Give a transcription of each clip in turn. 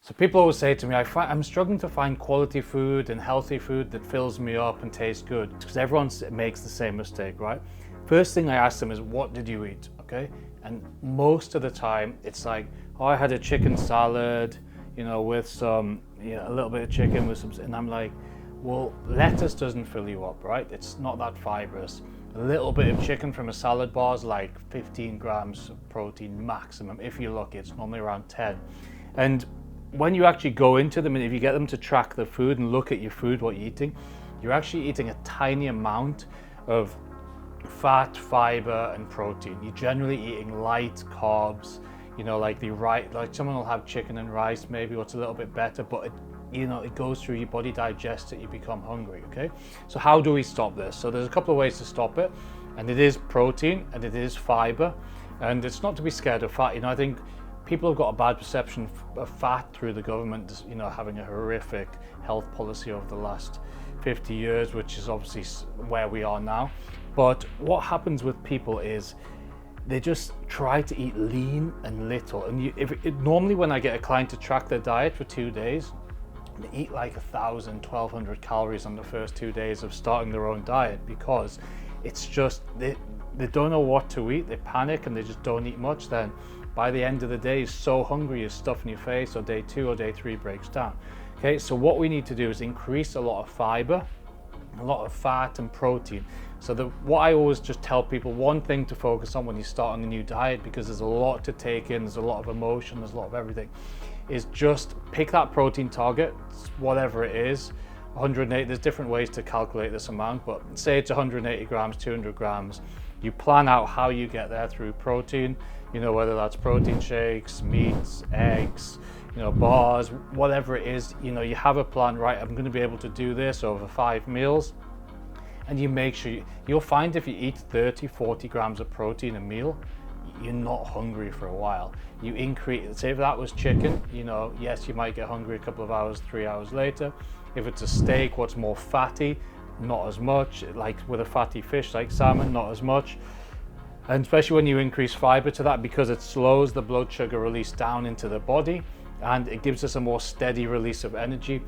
So people always say to me, I'm struggling to find quality food and healthy food that fills me up and tastes good, because everyone makes the same mistake, right? First thing I ask them is, what did you eat? Okay. And most of the time it's like, oh, I had a chicken salad, with some, a little bit of chicken with some, and I'm like, well, lettuce doesn't fill you up, right? It's not that fibrous. A little bit of chicken from a salad bar is like 15 grams of protein maximum. If you're lucky, it's normally around 10. And when you actually go into them, and if you get them to track the food and look at your food, what you're eating, you're actually eating a tiny amount of fat, fiber, and protein. You're generally eating light carbs, like someone will have chicken and rice, maybe what's a little bit better, but it goes through your body, digests it, you become hungry, okay? So how do we stop this? So there's a couple of ways to stop it, and it is protein and it is fiber, and it's not to be scared of fat. I think people have got a bad perception of fat through the government, having a horrific health policy over the last 50 years, which is obviously where we are now. But what happens with people is they just try to eat lean and little. And normally when I get a client to track their diet for 2 days, they eat like 1,000, 1,200 calories on the first 2 days of starting their own diet, because it's just, they don't know what to eat. They panic and they just don't eat much. Then by the end of the day, you're so hungry, you're stuffing your face, or day 2 or day 3 breaks down. Okay, so what we need to do is increase a lot of fiber, a lot of fat and protein. So what I always just tell people, one thing to focus on when you start on a new diet, because there's a lot to take in, there's a lot of emotion, there's a lot of everything, is just pick that protein target, whatever it is. 180, there's different ways to calculate this amount, but say it's 180 grams, 200 grams. You plan out how you get there through protein, whether that's protein shakes, meats, eggs, bars, whatever it is, you have a plan, right? I'm going to be able to do this over 5 meals. And you make sure, you'll find if you eat 30, 40 grams of protein a meal, you're not hungry for a while. You increase, say if that was chicken, yes, you might get hungry a couple of hours, 3 hours later. If it's a steak, what's more fatty, not as much. Like with a fatty fish like salmon, not as much. And especially when you increase fiber to that, because it slows the blood sugar release down into the body, and it gives us a more steady release of energy.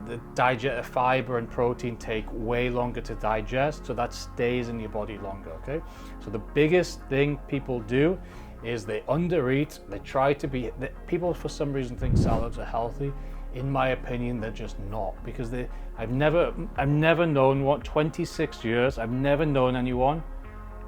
The fiber and protein take way longer to digest, so that stays in your body longer, okay? So the biggest thing people do is they undereat. They try to be, people for some reason think salads are healthy. In my opinion, they're just not, because I've never known 26 years, I've never known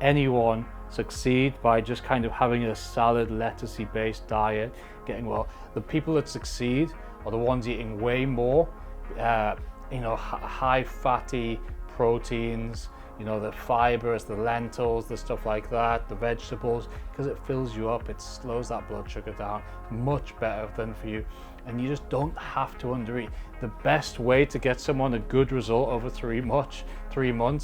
anyone succeed by just kind of having a salad, lettucey based diet, getting well. The people that succeed are the ones eating way more, high fatty proteins, the fibers, the lentils, the stuff like that, the vegetables, because it fills you up, it slows that blood sugar down, much better than for you. And you just don't have to undereat. The best way to get someone a good result over 3 months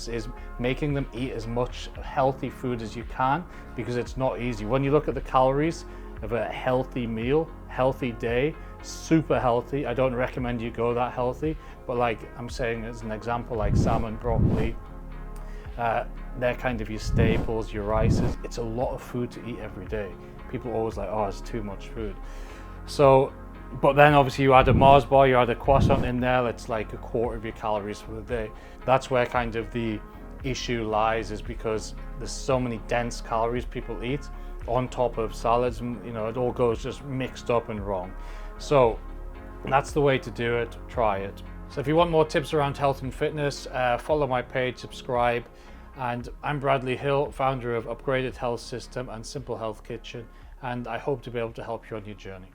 is making them eat as much healthy food as you can, because it's not easy. When you look at the calories of a healthy meal, healthy day, super healthy, I don't recommend you go that healthy, but like I'm saying as an example, like salmon, broccoli, they're kind of your staples, your rices. It's a lot of food to eat every day. People are always like, oh, it's too much food. So, but then obviously you add a Mars bar, you add a croissant in there, it's like a quarter of your calories for the day. That's where kind of the issue lies, is because there's so many dense calories people eat on top of salads, and it all goes just mixed up and wrong. So that's the way to do it. Try it. So if you want more tips around health and fitness, follow my page, subscribe. And I'm Bradley Hill, founder of Upgraded Health System and Simple Health Kitchen, and I hope to be able to help you on your journey.